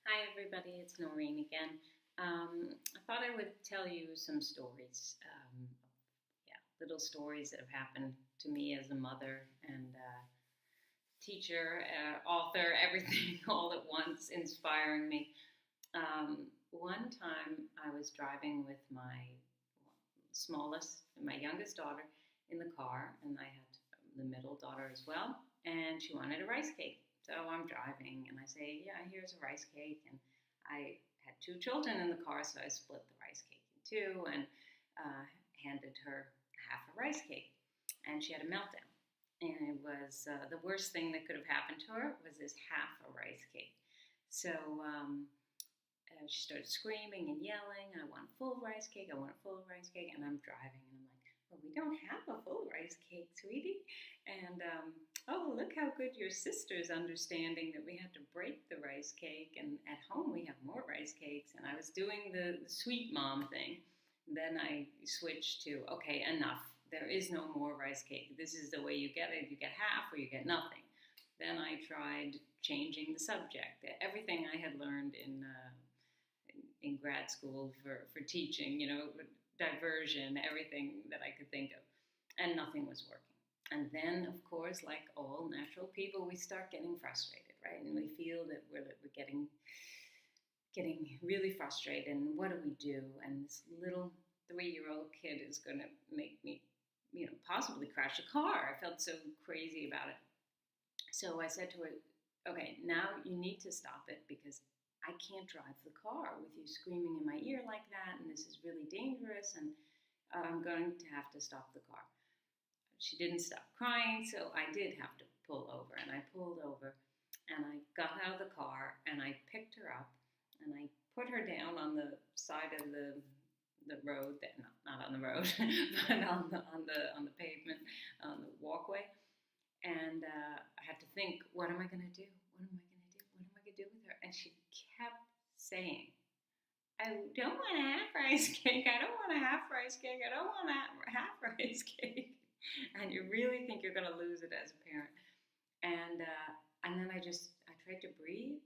Hi, everybody. It's Noreen again. I thought I would tell you some stories. Yeah, little stories that have happened to me as a mother and teacher, author, everything all at once, inspiring me. One time I was driving with my my youngest daughter in the car, and I had the middle daughter as well, and she wanted a rice cake. So I'm driving, and I say, "Yeah, here's a rice cake." And I had two children in the car, so I split the rice cake in two and uh, handed her half a rice cake, and she had a meltdown. And it was the worst thing that could have happened to her was this half a rice cake. So she started screaming and yelling, "I want a full rice cake, I want a full rice cake." And I'm driving, and I'm like, "Well, we don't have a full rice cake, sweetie." And oh, look how good your sister's understanding that we had to break the rice cake, and at home we have more rice cakes. And I was doing the sweet mom thing. Then I switched to, okay, enough. There is no more rice cake. This is the way you get it. You get half or you get nothing. Then I tried changing the subject. Everything I had learned in grad school for teaching, diversion, everything that I could think of, and nothing was working. And then, of course, like all natural people, we start getting frustrated, right? And we feel that we're getting really frustrated. And what do we do? And this little 3-year-old kid is going to make me, possibly crash a car. I felt so crazy about it. So I said to her, "Okay, now you need to stop it because I can't drive the car with you screaming in my ear like that, and this is really dangerous, and I'm going to have to stop the car." She didn't stop crying, so I did have to pull over, and I pulled over, and I got out of the car, and I picked her up, and I put her down on the side of the road, not on the road, but on the pavement, on the walkway, and I had to think, what am I going to do? What am I going to do? What am I going to do with her? And she kept saying, "I don't want a half rice cake. I don't want a half rice cake. I don't want a half rice cake." And you really think you're going to lose it as a parent. And then I tried to breathe,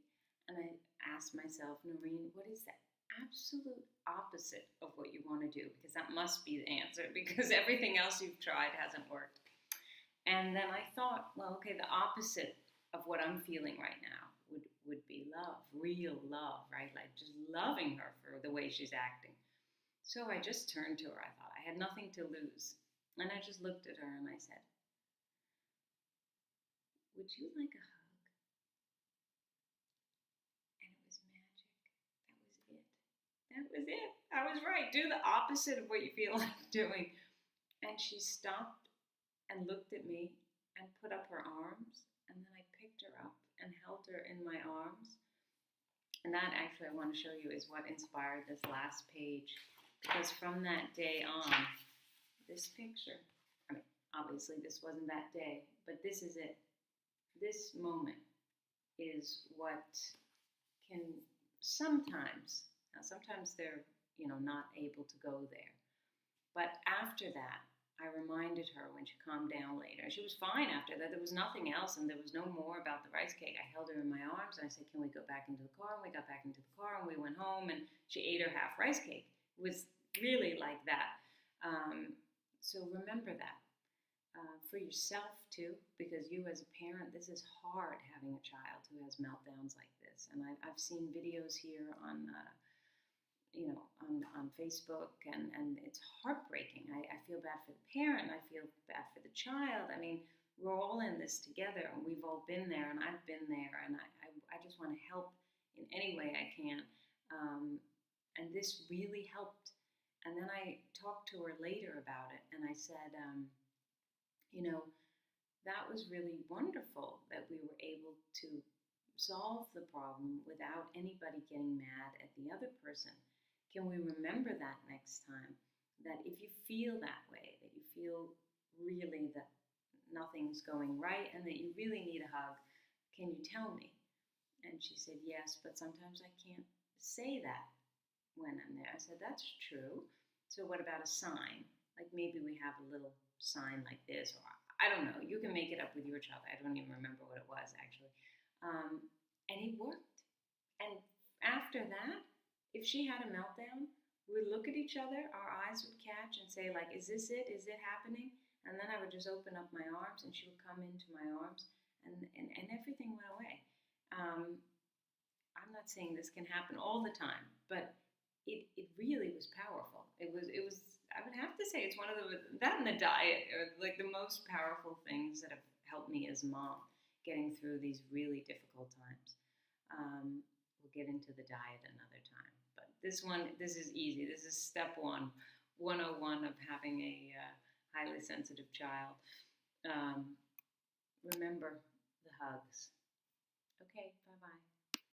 and I asked myself, "Noreen, what is the absolute opposite of what you want to do? Because that must be the answer, because everything else you've tried hasn't worked." And then I thought, well, okay, the opposite of what I'm feeling right now would be love, real love, right? Like just loving her for the way she's acting. So I just turned to her. I thought I had nothing to lose. And I just looked at her and I said, "Would you like a hug?" And it was magic. That was it. That was it. I was right. Do the opposite of what you feel like doing. And she stopped and looked at me and put up her arms. And then I picked her up and held her in my arms. And that actually I want to show you is what inspired this last page. Because from that day on, this picture, I mean, obviously this wasn't that day, but this is it. This moment is what can sometimes they're, not able to go there. But after that, I reminded her when she calmed down later. She was fine after that. There was nothing else, and there was no more about the rice cake. I held her in my arms, and I said, "Can we go back into the car?" And we got back into the car, and we went home, and she ate her half rice cake. It was really like that. So remember that for yourself, too, because you as a parent, this is hard having a child who has meltdowns like this. And I've seen videos here on Facebook, and it's heartbreaking. I feel bad for the parent. I feel bad for the child. I mean, we're all in this together, and we've all been there, and I've been there, and I just want to help in any way I can. And this really helped. And then I talked to her later about it, and I said, you know, that was really wonderful that we were able to solve the problem without anybody getting mad at the other person. Can we remember that next time? That if you feel that way, that you feel really that nothing's going right and that you really need a hug, can you tell me? And she said, "Yes, but sometimes I can't say that when I'm there." I said, "That's true. So what about a sign? Like maybe we have a little sign like this, or I don't know. You can make it up with your child. I don't even remember what it was actually." And it worked. And if she had a meltdown, we would look at each other, our eyes would catch and say, like, is this it? Is it happening? And then I would just open up my arms and she would come into my arms and everything went away. Um, I'm not saying this can happen all the time, but it really was powerful. It was I would have to say it's one of the that and the diet are like the most powerful things that have helped me as a mom getting through these really difficult times. We'll get into the diet another time, but this is easy. This is step one, 101 of having a highly sensitive child. Um, Remember the hugs. Okay, bye bye.